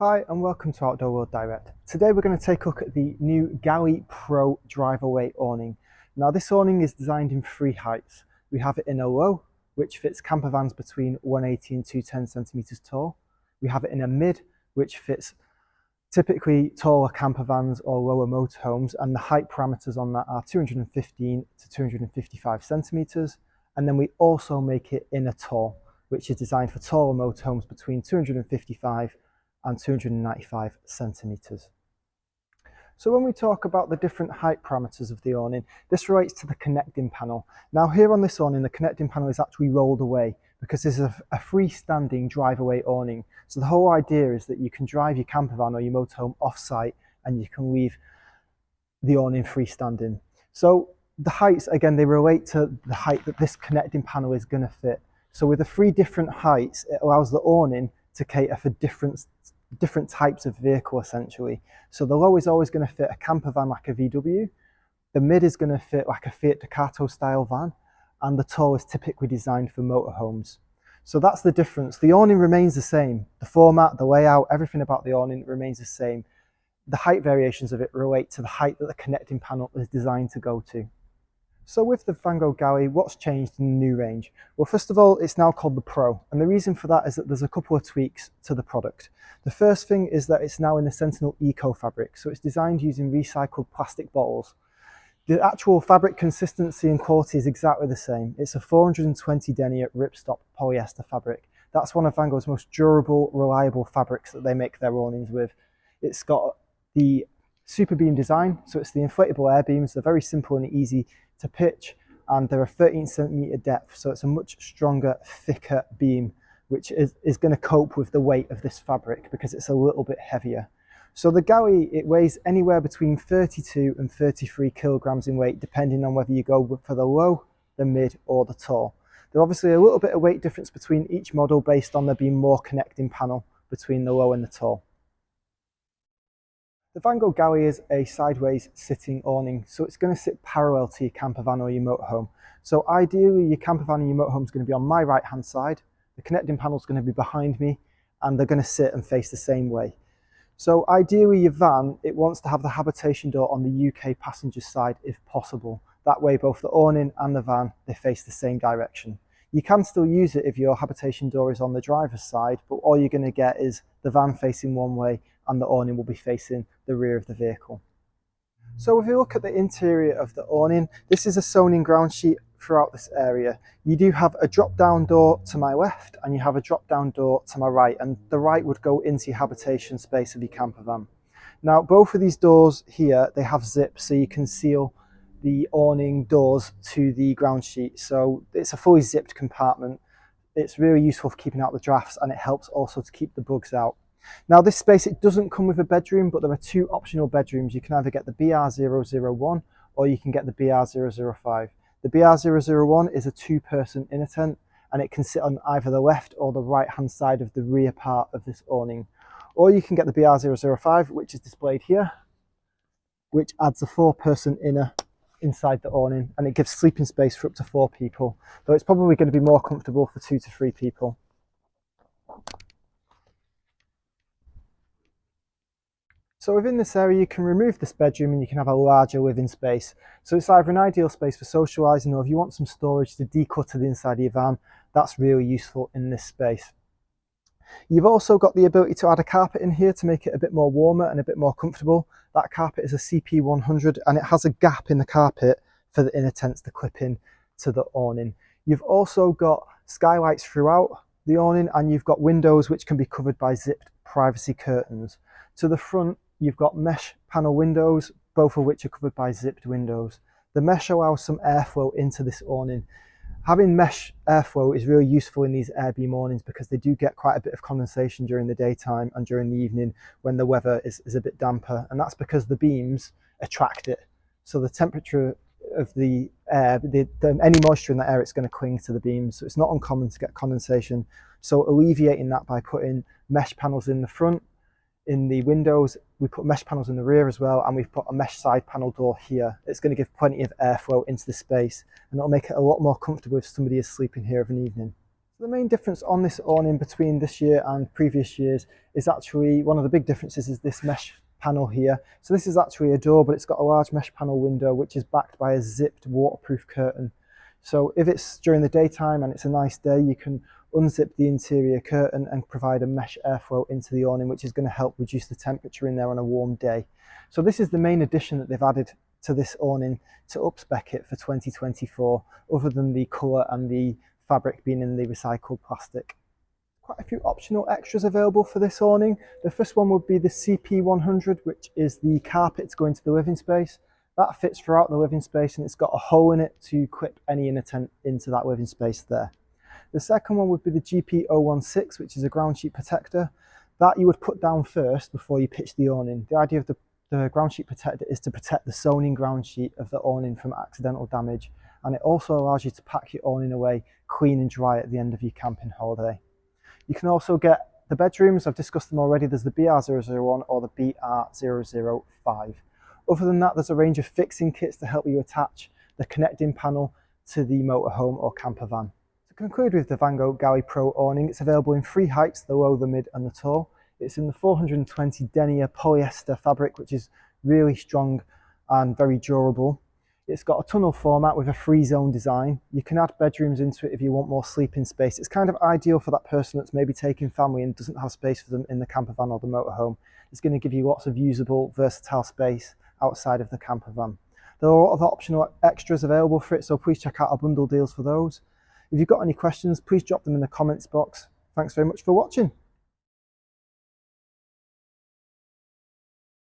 Hi and welcome to Outdoor World Direct. Today we're going to take a look at the new Galli Pro drive-away awning. Now this awning is designed in three heights. We have it in a low, which fits camper vans between 180 and 210 centimeters tall. We have it in a mid, which fits typically taller camper vans or lower motorhomes, and the height parameters on that are 215 to 255 centimeters. And then we also make it in a tall, which is designed for taller motorhomes between 255 and 295 centimeters. So when we talk about the different height parameters of the awning, this relates to the connecting panel. Now here on this awning, the connecting panel is actually rolled away because this is a freestanding drive-away awning. So the whole idea is that you can drive your camper van or your motorhome off-site and you can leave the awning freestanding. So the heights, again, they relate to the height that this connecting panel is going to fit. So with the three different heights, it allows the awning to cater for different types of vehicle essentially. So the low is always going to fit a camper van like a VW, the mid is going to fit like a Fiat Ducato style van, and the tall is typically designed for motorhomes. So that's the difference. The awning remains the same. The format, the layout, everything about the awning remains the same. The height variations of it relate to the height that the connecting panel is designed to go to. So with the Vango Galli, what's changed in the new range? Well, first of all, it's now called the Pro, and the reason for that is that there's a couple of tweaks to the product. The first thing is that it's now in the Sentinel Eco fabric, so it's designed using recycled plastic bottles. The actual fabric consistency and quality is exactly the same. It's a 420 denier ripstop polyester fabric. That's one of Vango's most durable, reliable fabrics that they make their awnings with. It's got the super beam design, so it's the inflatable air beams. They're very simple and easy to pitch, and they're a 13 centimeter depth, so it's a much stronger, thicker beam, which is going to cope with the weight of this fabric because it's a little bit heavier. So the Galli, it weighs anywhere between 32 and 33 kilograms in weight, depending on whether you go for the low, the mid, or the tall. There's obviously a little bit of weight difference between each model based on there being more connecting panel between the low and the tall. The Vango Galli is a sideways sitting awning, so it's going to sit parallel to your camper van or your motorhome. So ideally your camper van and your motorhome is going to be on my right hand side, the connecting panel is going to be behind me, and they're going to sit and face the same way. So ideally your van, it wants to have the habitation door on the UK passenger side if possible. That way both the awning and the van, they face the same direction. You can still use it if your habitation door is on the driver's side, but all you're going to get is the van facing one way and the awning will be facing the rear of the vehicle. So if you look at the interior of the awning, this is a sewn in ground sheet throughout this area. You do have a drop down door to my left and you have a drop down door to my right, and the right would go into your habitation space of your camper van. Now both of these doors here, they have zips so you can seal the awning doors to the ground sheet. So it's a fully zipped compartment. It's really useful for keeping out the drafts, and it helps also to keep the bugs out. Now this space, it doesn't come with a bedroom, but there are two optional bedrooms. You can either get the BR001 or you can get the BR005. The BR001 is a two-person inner tent, and it can sit on either the left or the right hand side of the rear part of this awning. Or you can get the BR005, which is displayed here, which adds a four-person inner inside the awning, and it gives sleeping space for up to 4 people, though it's probably going to be more comfortable for 2 to 3 people. So within this area, you can remove this bedroom and you can have a larger living space. So it's either an ideal space for socialising, or if you want some storage to declutter the inside of your van, that's really useful in this space. You've also got the ability to add a carpet in here to make it a bit more warmer and a bit more comfortable. That carpet is a CP100 and it has a gap in the carpet for the inner tents to clip in to the awning. You've also got skylights throughout the awning, and you've got windows which can be covered by zipped privacy curtains. To the front, you've got mesh panel windows, both of which are covered by zipped windows. The mesh allows some airflow into this awning. Having mesh airflow is really useful in these air beam awnings because they do get quite a bit of condensation during the daytime and during the evening when the weather is a bit damper, and that's because the beams attract it. So the temperature of the air, any moisture in the air, it's going to cling to the beams, so it's not uncommon to get condensation. So alleviating that by putting mesh panels in the front, in the windows, we put mesh panels in the rear as well, and we've put a mesh side panel door here. It's going to give plenty of airflow into the space, and it'll make it a lot more comfortable if somebody is sleeping here of an evening. So the main difference on this awning between this year and previous years is actually, one of the big differences is this mesh panel here. So this is actually a door, but it's got a large mesh panel window which is backed by a zipped waterproof curtain. So if it's during the daytime and it's a nice day, you can unzip the interior curtain and provide a mesh airflow into the awning, which is going to help reduce the temperature in there on a warm day. So this is the main addition that they've added to this awning to up-spec it for 2024, other than the colour and the fabric being in the recycled plastic. Quite a few optional extras available for this awning. The first one would be the CP100, which is the carpet to go into the living space. That fits throughout the living space and it's got a hole in it to clip any inner tent into that living space there. The second one would be the GP016, which is a ground sheet protector. That you would put down first before you pitch the awning. The idea of the ground sheet protector is to protect the sewn in ground sheet of the awning from accidental damage, and it also allows you to pack your awning away clean and dry at the end of your camping holiday. You can also get the bedrooms. I've discussed them already. There's the BR001 or the BR005. Other than that, there's a range of fixing kits to help you attach the connecting panel to the motorhome or camper van. To conclude with the Vango Galli Pro awning, it's available in 3 heights: the low, the mid and the tall. It's in the 420 Denier Polyester fabric, which is really strong and very durable. It's got a tunnel format with a 3-zone design. You can add bedrooms into it if you want more sleeping space. It's kind of ideal for that person that's maybe taking family and doesn't have space for them in the camper van or the motorhome. It's going to give you lots of usable, versatile space outside of the camper van. There are a lot of optional extras available for it, so please check out our bundle deals for those. If you've got any questions, please drop them in the comments box. Thanks very much for watching.